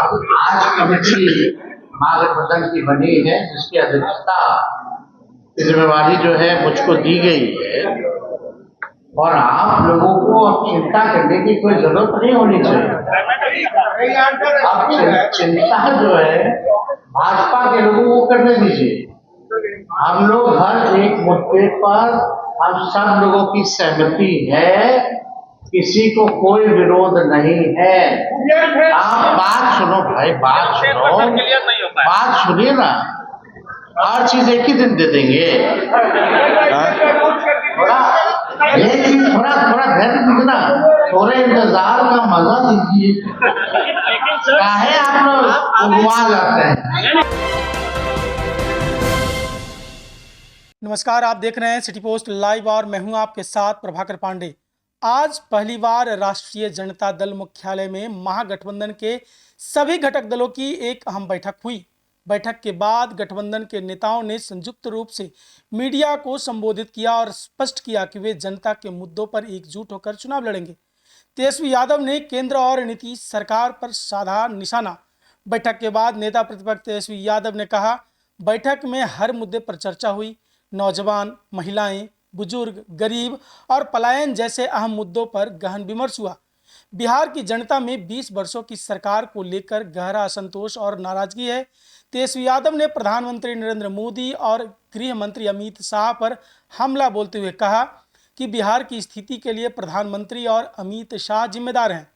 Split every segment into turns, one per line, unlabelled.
आज कमेटी महागठबंधन की बनी है, जिसकी अध्यक्षता की जिम्मेवारी जो है मुझको दी गई है, और आप लोगों को अब चिंता करने की कोई जरूरत नहीं होनी चाहिए। अब चिंता जो है भाजपा के लोगों को करने दीजिए। हम लोग हर एक मुद्दे पर हम सब लोगों की सहमति है, किसी को कोई विरोध नहीं है। आप बात सुनो भाई, बात सुनिए ना। हर चीज एक ही दिन दे देंगे। थोड़ा धैर्य दीजिए, थोड़ा इंतजार का मजा दीजिए। काहे आप लोग उगवा जाते हैं।
नमस्कार, आप देख रहे हैं सिटी पोस्ट लाइव और मैं हूं आपके साथ प्रभाकर पांडे। आज पहली बार राष्ट्रीय जनता दल मुख्यालय में महागठबंधन के सभी घटक दलों की एक अहम बैठक हुई। बैठक के बाद गठबंधन के नेताओं ने संयुक्त रूप से मीडिया को संबोधित किया और स्पष्ट किया कि वे जनता के मुद्दों पर एकजुट होकर चुनाव लड़ेंगे। तेजस्वी यादव ने केंद्र और नीतीश सरकार पर साधा निशाना। बैठक के बाद नेता प्रतिपक्ष तेजस्वी यादव ने कहा, बैठक में हर मुद्दे पर चर्चा हुई। नौजवान, महिलाएं, बुजुर्ग, गरीब और पलायन जैसे अहम मुद्दों पर गहन विमर्श हुआ। बिहार की जनता में 20 वर्षों की सरकार को लेकर गहरा असंतोष और नाराजगी है। तेजस्वी यादव ने प्रधानमंत्री नरेंद्र मोदी और गृह मंत्री अमित शाह पर हमला बोलते हुए कहा कि बिहार की स्थिति के लिए प्रधानमंत्री और अमित शाह जिम्मेदार हैं।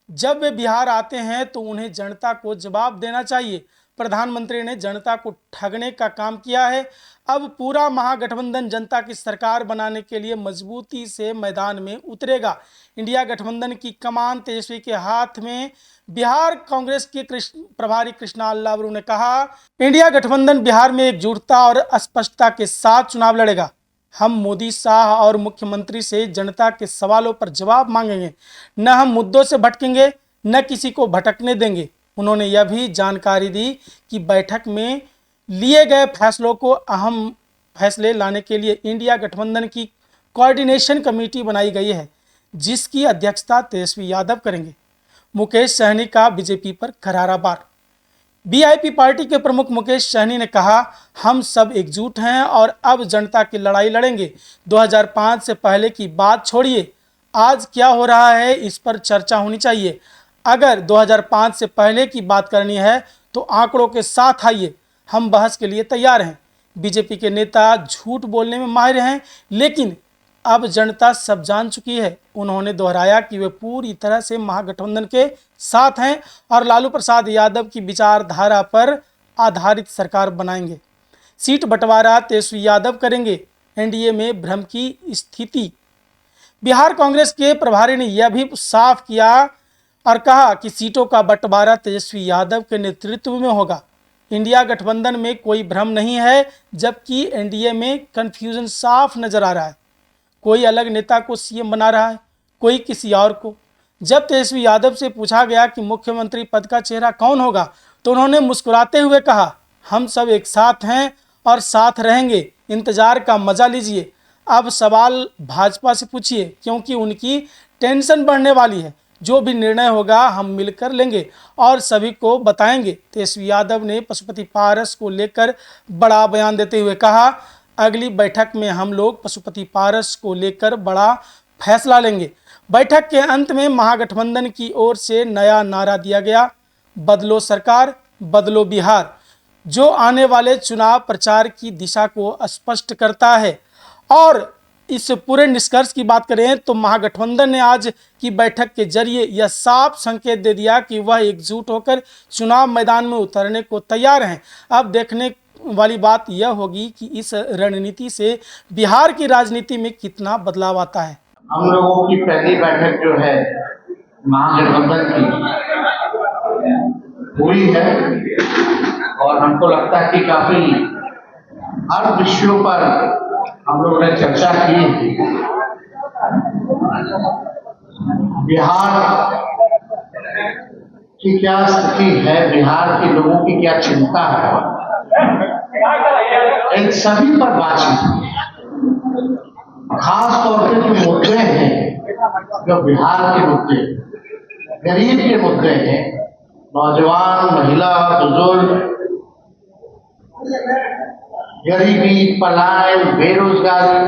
जब वे बिहार आते हैं तो उन्हें जनता को जवाब देना चाहिए। प्रधानमंत्री ने जनता को ठगने का काम किया है। अब पूरा महागठबंधन जनता की सरकार बनाने के लिए मजबूती से मैदान में उतरेगा। इंडिया गठबंधन की कमान तेजस्वी के हाथ में। बिहार कांग्रेस के प्रभारी कृष्णलाल लाबरू ने कहा, इंडिया गठबंधन बिहार में एकजुटता और स्पष्टता के साथ चुनाव लड़ेगा। हम मोदी, शाह और मुख्यमंत्री से जनता के सवालों पर जवाब मांगेंगे। न हम मुद्दों से भटकेंगे, न किसी को भटकने देंगे। उन्होंने यह भी जानकारी दी कि बैठक में लिए गए फैसलों को अहम फैसले लाने के लिए इंडिया गठबंधन की कोऑर्डिनेशन कमेटी बनाई गई है, जिसकी अध्यक्षता तेजस्वी यादव करेंगे। मुकेश सहनी का बीजेपी पर करारा वार। वीआईपी पार्टी के प्रमुख मुकेश सहनी ने कहा, हम सब एकजुट हैं और अब जनता की लड़ाई लड़ेंगे। 2005 से पहले की बात छोड़िए, आज क्या हो रहा है इस पर चर्चा होनी चाहिए। अगर 2005 से पहले की बात करनी है तो आंकड़ों के साथ आइए, हम बहस के लिए तैयार हैं। बीजेपी के नेता झूठ बोलने में माहिर हैं, लेकिन अब जनता सब जान चुकी है। उन्होंने दोहराया कि वे पूरी तरह से महागठबंधन के साथ हैं और लालू प्रसाद यादव की विचारधारा पर आधारित सरकार बनाएंगे। सीट बंटवारा तेजस्वी यादव करेंगे। एनडीए में भ्रम की स्थिति। बिहार कांग्रेस के प्रभारी ने यह भी साफ किया और कहा कि सीटों का बंटवारा तेजस्वी यादव के नेतृत्व में होगा। इंडिया गठबंधन में कोई भ्रम नहीं है, जबकि एनडीए में कंफ्यूजन साफ नजर आ रहा है। कोई अलग नेता को सीएम बना रहा है, कोई किसी और को। जब तेजस्वी यादव से पूछा गया कि मुख्यमंत्री पद का चेहरा कौन होगा, तो उन्होंने मुस्कुराते हुए कहा, हम सब एक साथ हैं और साथ रहेंगे। इंतजार का मजा लीजिए। अब सवाल भाजपा से पूछिए, क्योंकि उनकी टेंशन बढ़ने वाली है। जो भी निर्णय होगा हम मिलकर लेंगे और सभी को बताएंगे। तेजस्वी यादव ने पशुपति पारस को लेकर बड़ा बयान देते हुए कहा, अगली बैठक में हम लोग पशुपति पारस को लेकर बड़ा फैसला लेंगे। बैठक के अंत में महागठबंधन की ओर से नया नारा दिया गया, बदलो सरकार, बदलो बिहार, जो आने वाले चुनाव प्रचार की दिशा को स्पष्ट करता है। और इस पूरे निष्कर्ष की बात करें तो महागठबंधन ने आज की बैठक के जरिए यह साफ संकेत दे दिया कि वह एकजुट होकर चुनाव मैदान में उतरने को तैयार हैं। अब देखने वाली बात यह होगी कि इस रणनीति से बिहार की राजनीति में कितना बदलाव आता है।
हम लोगों की पहली बैठक जो है महागठबंधन की हुई है और हमको लगता है कि काफी हर विषयों पर हम लोगों ने चर्चा की। बिहार की क्या स्थिति है, बिहार के लोगों की क्या चिंता है, इन सभी पर बातचीत। खास तौर पे जो मुद्दे हैं, जो बिहार के मुद्दे, गरीब के मुद्दे हैं, नौजवान, महिला, बुजुर्ग, गरीबी, पलायन, बेरोजगारी,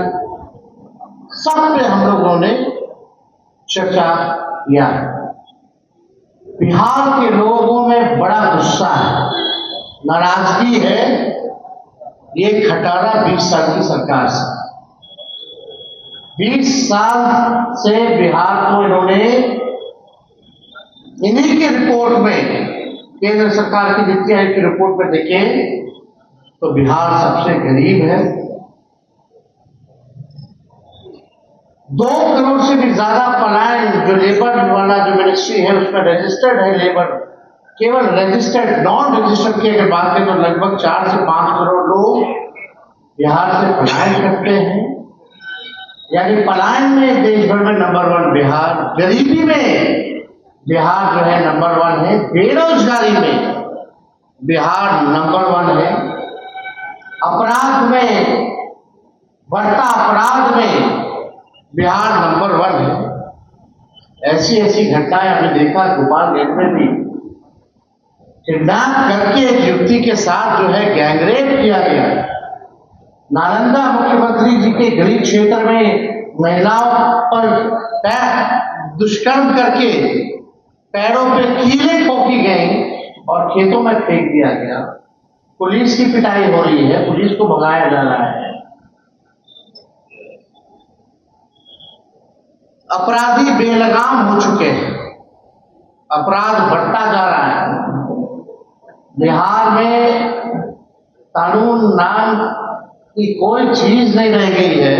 सब पे हम लोगों ने चर्चा किया। बिहार के लोगों में बड़ा गुस्सा है, नाराजगी है ये खटारा 20 साल की सरकार से। 20 साल से बिहार को इन्होंने इन्हीं की रिपोर्ट में, केंद्र सरकार की नीति आयोग की रिपोर्ट में देखें तो बिहार सबसे गरीब है। 2 करोड़ से भी ज्यादा पलायन, जो लेबर वाला जो मिनिस्ट्री है उसमें रजिस्टर्ड है लेबर, केवल रजिस्टर्ड, नॉन रजिस्टर्ड की अगर बात करें तो लगभग 4 से 5 करोड़ लोग बिहार से पलायन करते हैं। यानी पलायन में देश भर में नंबर 1 बिहार, गरीबी में बिहार जो है नंबर 1 है, बेरोजगारी में बिहार नंबर 1 है, अपराध में, बढ़ता अपराध में बिहार नंबर 1 है। ऐसी ऐसी घटनाएं हमने देखा गोपालगंज में भी, किडनैप करके एक युवती के साथ जो है गैंगरेप किया गया। नालंदा मुख्यमंत्री जी के गरीब क्षेत्र में महिलाओं पर दुष्कर्म करके पैरों पे कीलें ठोकी गई और खेतों में फेंक दिया गया। पुलिस की पिटाई हो रही है, पुलिस को भगाया जा रहा है। अपराधी बेलगाम हो चुके हैं, अपराध बढ़ता जा रहा है। बिहार में कानून नाम की कोई चीज नहीं रह गई है।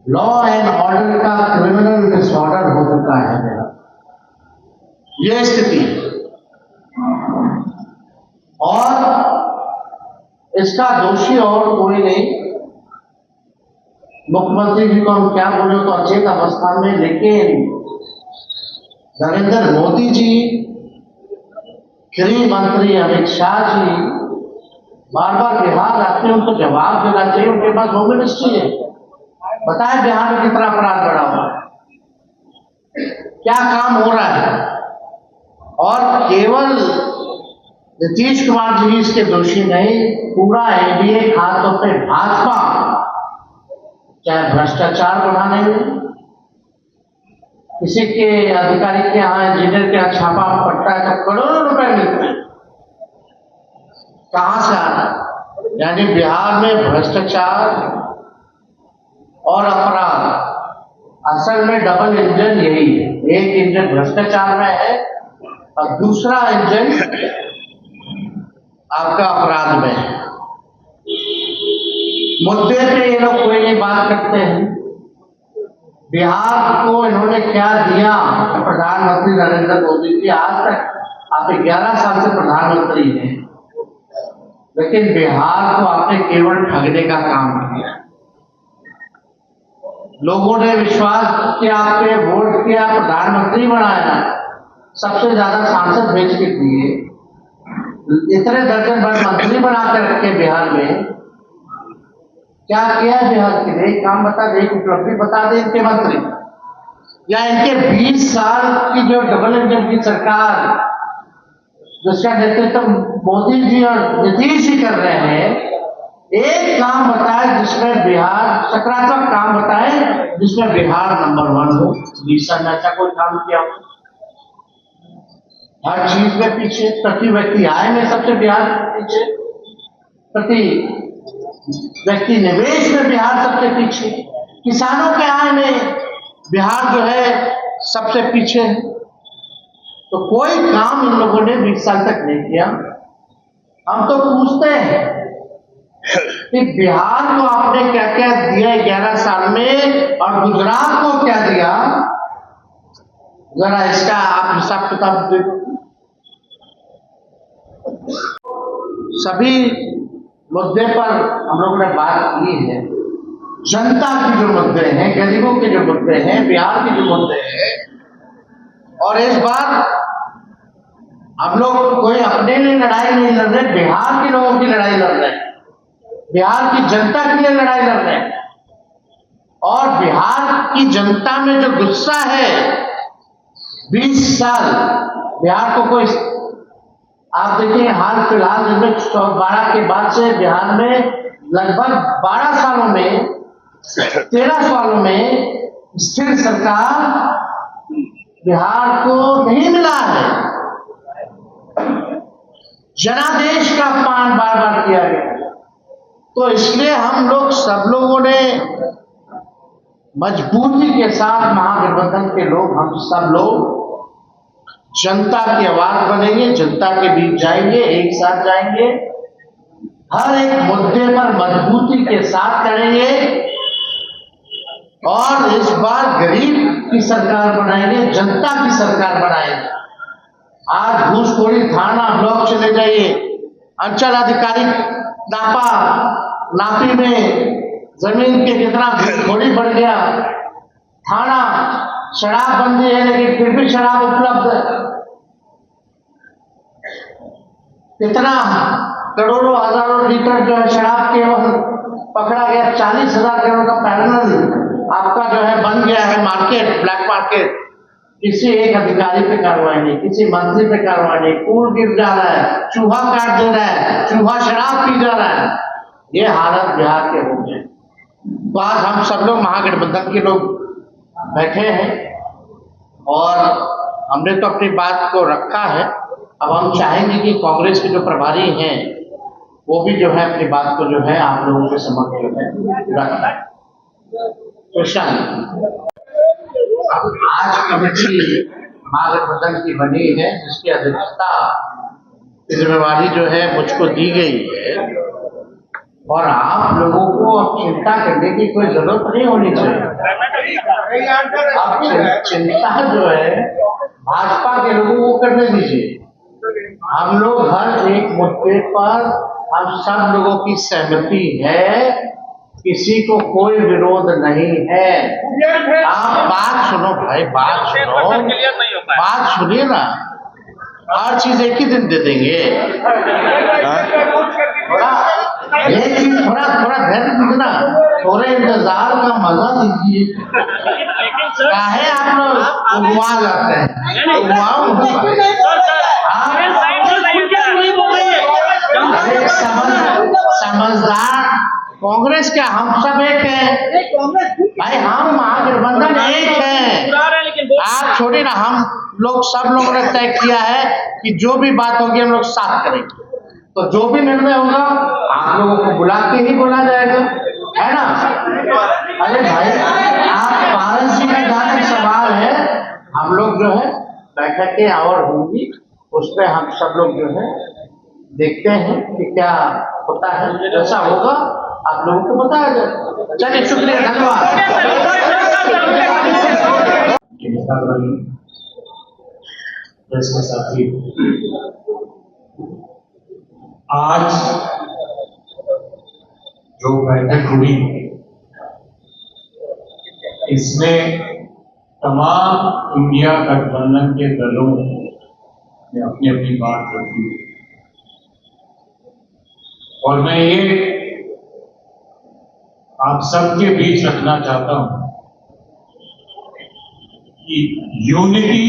लॉ एंड ऑर्डर का क्रिमिनल डिसऑर्डर हो चुका है मेरा, ये स्थिति। और इसका दोषी और कोई नहीं, मुख्यमंत्री जी को हम क्या बोले तो अचेत अवस्था में, लेकिन नरेंद्र मोदी जी, गृह मंत्री अमित शाह जी बार बार बिहार आते हैं, उनको जवाब देना चाहिए। उनके पास होम मिनिस्ट्री है, बताए बिहार में कितना अपराध बढ़ा हुआ है, क्या काम हो रहा है। और केवल नीतीश कुमार जी इसके दोषी नहीं, पूरा एनडीए, खासतौर पर भाजपा, चाहे भ्रष्टाचार बढ़ाने में, किसी के अधिकारी के यहाँ, इंजीनियर के यहाँ छापा पड़ता है तो करोड़ों रुपए मिलते हैं, कहां से आ रहा है। यानी बिहार में भ्रष्टाचार और अपराध, असल में डबल इंजन यही है। एक इंजन भ्रष्टाचार में है और दूसरा इंजन आपका अपराध में है। मुद्दे पे ये लोग कोई नहीं बात करते हैं। बिहार को इन्होंने क्या दिया, प्रधानमंत्री नरेंद्र मोदी जी आज तक आप 11 साल से प्रधानमंत्री हैं, लेकिन बिहार को आपने केवल ठगने का काम किया। लोगों ने विश्वास किया आप पे, वोट किया, प्रधानमंत्री बनाया, सबसे ज्यादा सांसद भेज के दिए, इतने दर्जन भर मंत्री बना के रखे बिहार में। क्या किया बिहार के लिए, काम बता दे, उपलब्धि बता दे इनके मंत्री, या इनके 20 साल की जो डबल इंजन की सरकार, जिसका नेतृत्व मोदी जी और नीतीश जी कर रहे हैं, एक काम बताए जिसमें बिहार, सकारात्मक काम बताए जिसमें बिहार नंबर 1 हो। 20 साल में ऐसा कोई काम किया हो? हर चीज में पीछे, प्रति व्यक्ति आय में सबसे बिहार पीछे, प्रति व्यक्ति निवेश में बिहार सबसे पीछे, किसानों के आय में बिहार जो है सबसे पीछे है। तो कोई काम इन लोगों ने 20 साल तक नहीं किया। हम तो पूछते हैं कि बिहार को आपने क्या क्या दिया 11 साल में और गुजरात को क्या दिया, जरा इसका आप हिसाब किताब देखो। सभी मुद्दे पर हम लोगों ने बात की है। जनता के जो मुद्दे हैं, गरीबों के जो मुद्दे हैं, बिहार के जो मुद्दे हैं, और इस बार हम लोग कोई अपने लिए लड़ाई नहीं लड़ रहे, बिहार के लोगों की लड़ाई लड़ रहे हैं, बिहार की जनता के लिए लड़ाई लड़ रहे हैं। और बिहार की जनता में जो गुस्सा है 20 साल बिहार को कोई, आप देखिए हाल फिलहाल में 12 के बाद से बिहार में लगभग 12 सालों में 13 सालों में स्थिर सरकार बिहार को नहीं मिला है। जनादेश का अपमान बार बार किया गया। तो इसलिए हम लोग सब लोगों ने मजबूती के साथ, महागठबंधन के लोग, हम सब लोग जनता की आवाज बनेंगे, जनता के बीच जाएंगे, एक साथ जाएंगे, हर एक मुद्दे पर मजबूती के साथ करेंगे और इस बार गरीब की सरकार बनाएंगे, जनता की सरकार बनाएंगे। आज घूसखोरी थाना ब्लॉक चले जाइए, अंचल अधिकारी नापी में जमीन के कितना घूसखोरी बढ़ गया, थाना शराब बंदी है लेकिन फिर भी शराब उपलब्ध है, कितना करोड़ों हजारों लीटर जो है शराब केवल पकड़ा गया। 40,000 करोड़ का पैरेलल आपका जो है बन गया है मार्केट, ब्लैक मार्केट। किसी एक अधिकारी पे कार्रवाई नहीं, किसी मंत्री पे कार्रवाई नहीं, कूड़ गिर जा रहा है, चूहा काट दे रहा है, चूहा शराब पी जा रहा है। ये हालत बिहार के हो गए। तो आज हम सब लोग महागठबंधन के लोग बैठे हैं और हमने तो अपनी बात को रखा है। अब हम चाहेंगे कि कांग्रेस के जो प्रभारी हैं वो भी जो है अपनी बात को जो है आप लोगों के समक्ष जो है रखना है। आज कमेटी महागठबंधन की बनी है जिसकी अध्यक्षता की जिम्मेवारी जो है मुझको दी गई है और आप लोगों को अब चिंता करने की कोई जरूरत नहीं होनी चाहिए। अब चिंता जो है भाजपा के लोगों को करने दीजिए। हम लोग हर एक मुद्दे पर हम सब लोगों की सहमति है, किसी को कोई विरोध नहीं है। आप बात सुनो भाई, बात सुनिए ना, हर चीज एक ही दिन दे देंगे। थोड़ा धैर्य दीजिए, थोड़े इंतजार का मजा दीजिए। काहे आप लोग उगवा जाते हैं, समझदार कांग्रेस क्या, हम सब एक है भाई, हम महागठबंधन एक है। आप छोड़िए ना, हम लोग सब लोगों ने तय किया है कि जो भी बात होगी हम लोग साथ करेंगे। तो जो भी निर्णय होगा आप लोगों को बुला के ही बोला जाएगा, है ना। अरे भाई आप वाराणसी का जहाँ तक सवाल है, हम लोग जो है बैठकें और होंगी, उस पर हम सब लोग जो है देखते हैं कि क्या होता है। जैसा होगा आप लोगों को बताया जाए। चलिए शुक्रिया, धन्यवाद।
साथी, आज जो बैठक हुई इसमें तमाम इंडिया गठबंधन के दलों ने अपनी अपनी बात रखी और मैं ये आप सबके बीच रखना चाहता हूं कि यूनिटी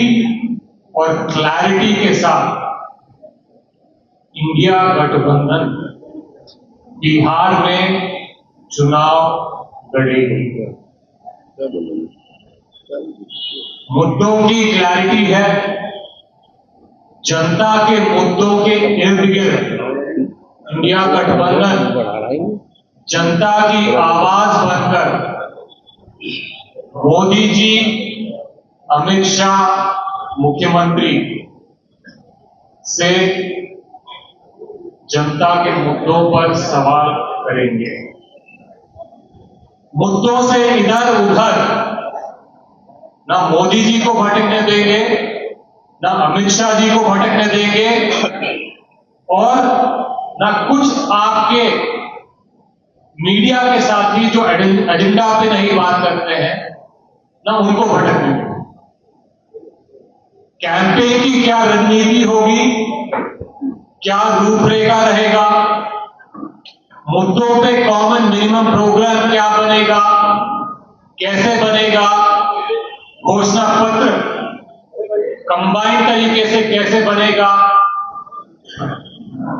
और क्लैरिटी के साथ इंडिया गठबंधन बिहार में चुनाव लड़ेगी। मुद्दों की क्लैरिटी है, जनता के मुद्दों के इर्द गिर्द इंडिया गठबंधन जनता की आवाज बनकर मोदी जी, अमित शाह मुख्यमंत्री से जनता के मुद्दों पर सवाल करेंगे। मुद्दों से इधर उधर ना मोदी जी को भटकने देंगे, ना अमित शाह जी को भटकने देंगे और ना कुछ आपके मीडिया के साथी जो एजेंडा पे नहीं बात करते हैं ना उनको भटकने देंगे। कैंपेन की क्या रणनीति होगी, क्या रूपरेखा रहेगा, मुद्दों पे कॉमन मिनिमम प्रोग्राम क्या बनेगा, कैसे बनेगा, घोषणा पत्र कंबाइन तरीके से कैसे बनेगा,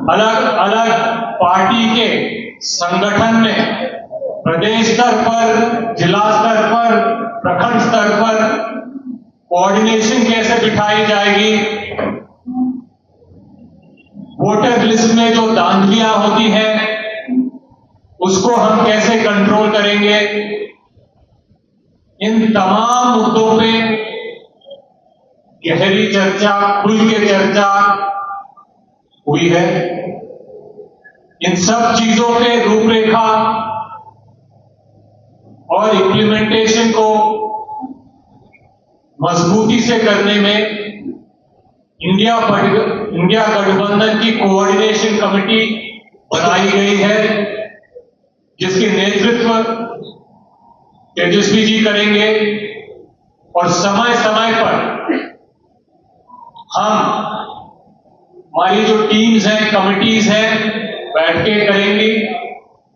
अलग अलग पार्टी के संगठन में प्रदेश स्तर पर, जिला स्तर पर, प्रखंड स्तर पर कोऑर्डिनेशन कैसे बिठाई जाएगी, वोटर लिस्ट में जो धांधलियां होती हैं उसको हम कैसे कंट्रोल करेंगे, इन तमाम मुद्दों पे गहरी चर्चा, खुल के चर्चा हुई है। इन सब चीजों पे रूपरेखा और इम्प्लीमेंटेशन को मजबूती से करने में इंडिया गठबंधन की कोऑर्डिनेशन कमेटी बनाई गई है, जिसके नेतृत्व तेजस्वी जी करेंगे और समय समय पर हम हमारी जो टीम्स हैं, कमिटीज हैं, बैठकें करेंगी,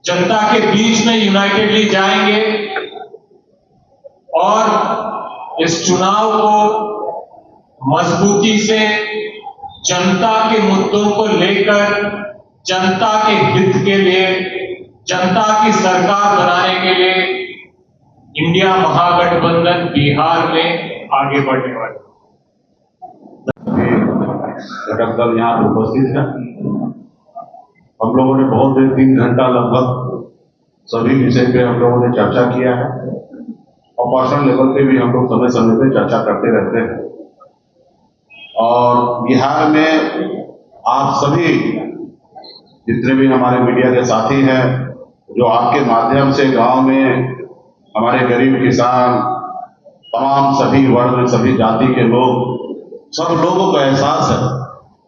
जनता के बीच में यूनाइटेडली जाएंगे और इस चुनाव को मजबूती से जनता के मुद्दों को लेकर, जनता के हित के लिए, जनता की सरकार बनाने के लिए इंडिया महागठबंधन बिहार में आगे बढ़ने वाली
घटक दल यहाँ पर उपस्थित है। हम लोगों ने बहुत देर 3 घंटा लगभग सभी विषय पे हम लोगों ने चर्चा किया है और पर्सनल लेवल पे भी हम लोग समय समय पे चर्चा करते रहते हैं। और बिहार में आप सभी जितने भी हमारे मीडिया के साथी हैं, जो आपके माध्यम से गांव में हमारे गरीब किसान, तमाम सभी वर्ग, सभी जाति के लोग, सब लोगों को एहसास है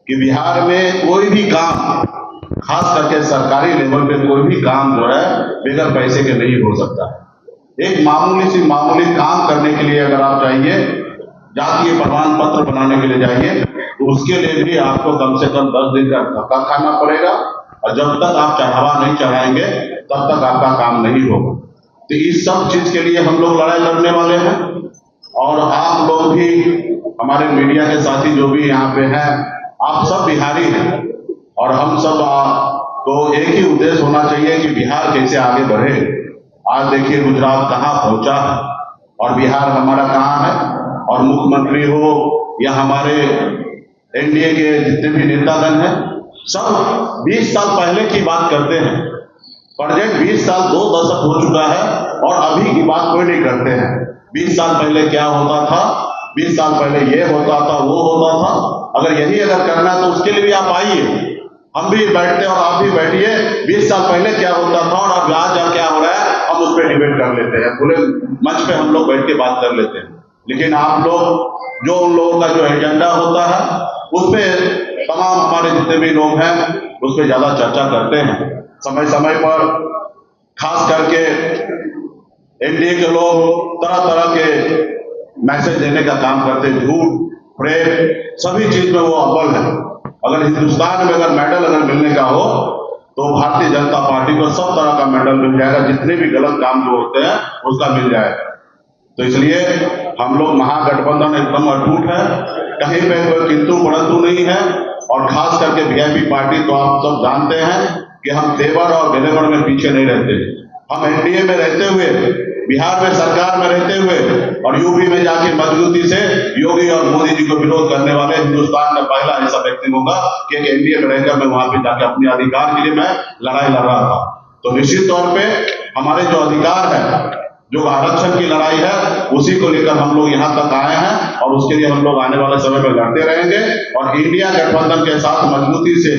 कि बिहार में कोई भी काम, खास करके सरकारी लेवल पे कोई भी काम जो है बगैर पैसे के नहीं हो सकता। एक मामूली काम करने के लिए अगर आप चाहिए, जातीय प्रमाण पत्र बनाने के लिए जाइए, तो उसके लिए भी आपको कम से कम 10 दिन का धक्का खाना पड़ेगा और जब तक आप चढ़ावा नहीं चढ़ाएंगे तब तक आपका काम नहीं होगा। तो इस सब चीज के लिए हम लोग लड़ाई लड़ने वाले हैं और आप लोग भी, हमारे मीडिया के साथी जो भी यहाँ पे हैं, आप सब बिहारी हैं और हम सब तो एक ही उद्देश्य होना चाहिए कि बिहार कैसे आगे बढ़े। आज देखिए गुजरात कहाँ पहुंचा है और बिहार हमारा कहाँ है, और मुख्यमंत्री हो या हमारे एनडीए के जितने भी नेतागण हैं, सब 20 साल पहले की बात करते हैं। प्रेजेंट 20 साल 2 दशक हो चुका है और अभी की बात कोई नहीं करते हैं। 20 साल पहले क्या होता था, 20 साल पहले ये होता था, वो होता था। अगर यही करना है तो उसके लिए भी आप आइए, हम भी बैठते और आप भी बैठिए। 20 साल पहले क्या होता था और अब आज क्या हो रहा है, हम उस पर डिबेट कर लेते हैं, खुले मंच पे हम लोग बैठ के बात कर लेते हैं। लेकिन आप लोग जो उन लोगों का जो एजेंडा होता है उस पर तमाम हमारे जितने भी लोग हैं उस पर ज्यादा चर्चा करते हैं। समय समय पर खास करके एनडीए के लोग तरह तरह के मैसेज देने का काम करते हैं, झूठ, प्रेम, सभी चीज में वो अव्वल है। अगर हिंदुस्तान में अगर मेडल मिलने का हो तो भारतीय जनता पार्टी को सब तरह का मेडल मिल जाएगा, जितने भी गलत काम जो होते हैं उसका मिल जाएगा। तो इसलिए हम लोग महागठबंधन एकदम अटूट है, कहीं पे कोई किंतु परंतु नहीं है। और खास करके वीआईपी पार्टी तो आप सब जानते हैं कि हम तेवर और गलेवर में पीछे नहीं रहते। हम एनडीए में रहते हुए, बिहार में सरकार में रहते हुए और यूपी में जाके मजबूती से योगी और मोदी जी को विरोध करने वाले हिंदुस्तान का पहला ऐसा व्यक्ति होगा कि एनडीए में रहकर मैं वहां पे जाके अपने अधिकार के लिए मैं लड़ाई लड़ रहा था। तो निश्चित तौर पे हमारे जो अधिकार है, जो आरक्षण की लड़ाई है, उसी को लेकर हम लोग यहाँ तक आए हैं और उसके लिए हम लोग आने वाले समय में लड़ते रहेंगे। और इंडिया गठबंधन के साथ मजबूती से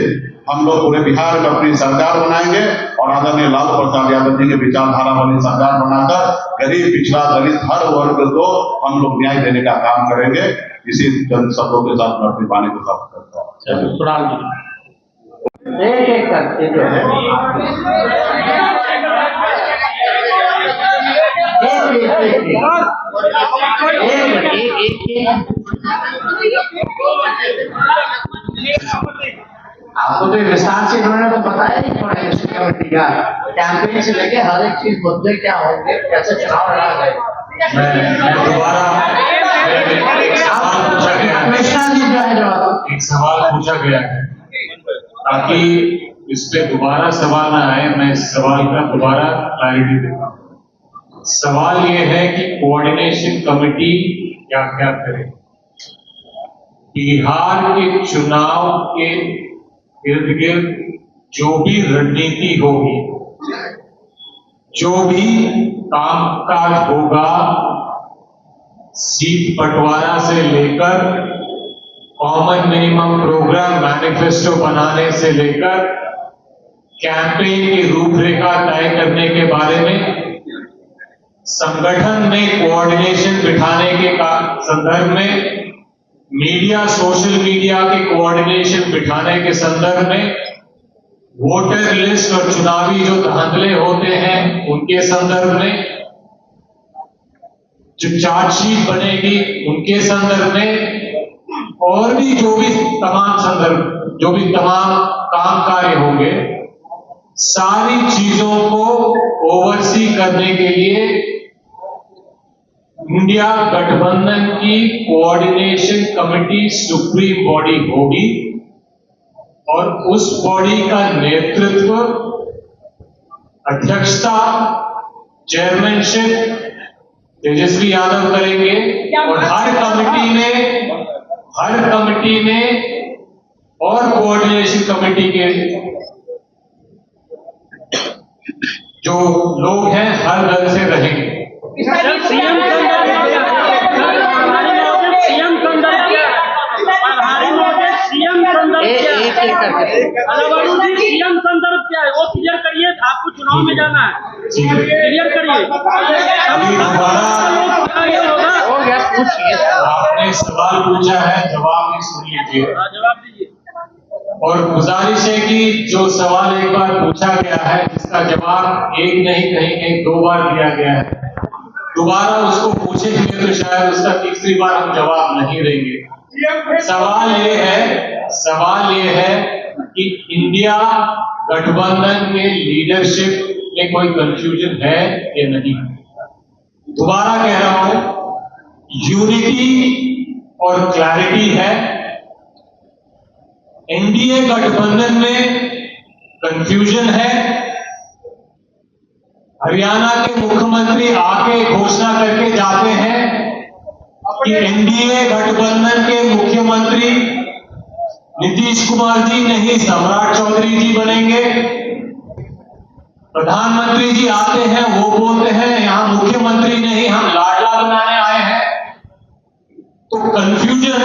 हम लोग पूरे बिहार में अपनी सरकार बनाएंगे और आदरणीय लालू प्रसाद यादव जी के विचारधारा वाली सरकार बनाकर गरीब, पिछड़ा, दलित हर वर्ग को हम लोग न्याय देने का काम करेंगे। इसी चंद शब्दों के साथ मैं अपनी वाणी को समाप्त करता हूँ।
एक एक करके जो है आपको तो विस्तार से इन्होंने तो बताया नहीं पड़ेगा सिक्योरिटी का कैंपेन से लेके हर एक चीज, मुद्दे क्या होंगे, कैसे चुनाव लड़ा गए।
मैं दोबारा पूछा गया है,
कृष्णा जी जो है जवाब।
एक सवाल पूछा गया है ताकि इस पे दोबारा सवाल ना आए, मैं इस सवाल का दोबारा क्लैरिटी देता हूँ। सवाल ये है कि कोऑर्डिनेशन कमेटी क्या क्या करे। बिहार के चुनाव के इर्द गिर्द जो भी रणनीति होगी, जो भी कामकाज होगा, सीट बंटवारा से लेकर कॉमन मिनिमम प्रोग्राम मैनिफेस्टो बनाने से लेकर कैंपेन की रूपरेखा तय करने के बारे में, संगठन में कोऑर्डिनेशन बिठाने के संदर्भ में, मीडिया सोशल मीडिया के कोऑर्डिनेशन बिठाने के संदर्भ में, वोटर लिस्ट और चुनावी जो धांधले होते हैं उनके संदर्भ में, जो चार्जशीट बनेगी उनके संदर्भ में, और भी जो भी तमाम संदर्भ, जो भी तमाम काम कार्य होंगे, सारी चीजों को ओवरसी करने के लिए इंडिया गठबंधन की कोऑर्डिनेशन कमेटी सुप्रीम बॉडी होगी और उस बॉडी का नेतृत्व, अध्यक्षता, चेयरमैनशिप तेजस्वी यादव करेंगे और हर कमेटी में और कोऑर्डिनेशन कमेटी के जो लोग हैं हर दल से रहेंगे।
सीएम संदर्भ क्या है वो क्लियर करिए, आपको चुनाव में जाना है, क्लियर करिए।
अभी दोबारा
हो गया, पूछिए।
आपने सवाल पूछा है, जवाब भी सुन लीजिए।
जवाब दीजिए।
और गुजारिश है कि जो सवाल एक बार पूछा गया है, जिसका जवाब एक नहीं कहीं 2 बार दिया गया है, दोबारा उसको पूछेंगे तो शायद उसका तीसरी बार हम जवाब नहीं देंगे। सवाल ये है कि इंडिया गठबंधन के लीडरशिप में कोई कंफ्यूजन है या नहीं। दोबारा कह रहा हूं, यूनिटी और क्लैरिटी है। एनडीए गठबंधन में कंफ्यूजन है। हरियाणा के मुख्यमंत्री आके घोषणा करके जाते हैं कि एनडीए गठबंधन के मुख्यमंत्री नीतीश कुमार जी नहीं, सम्राट चौधरी जी बनेंगे। प्रधानमंत्री जी आते हैं, वो बोलते हैं यहां मुख्यमंत्री नहीं, हम लाडला बनाने आए हैं। तो कंफ्यूजन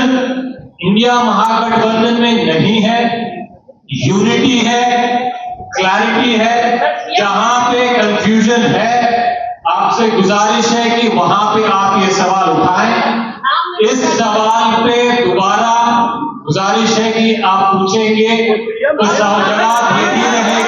इंडिया महागठबंधन में नहीं है, यूनिटी है, क्लैरिटी है। जहां पे कंफ्यूजन है, आपसे गुजारिश है कि वहां पे आप ये सवाल उठाएं। इस सवाल पे दोबारा गुजारिश है कि आप पूछेंगे तो जवाब यही रहेगा।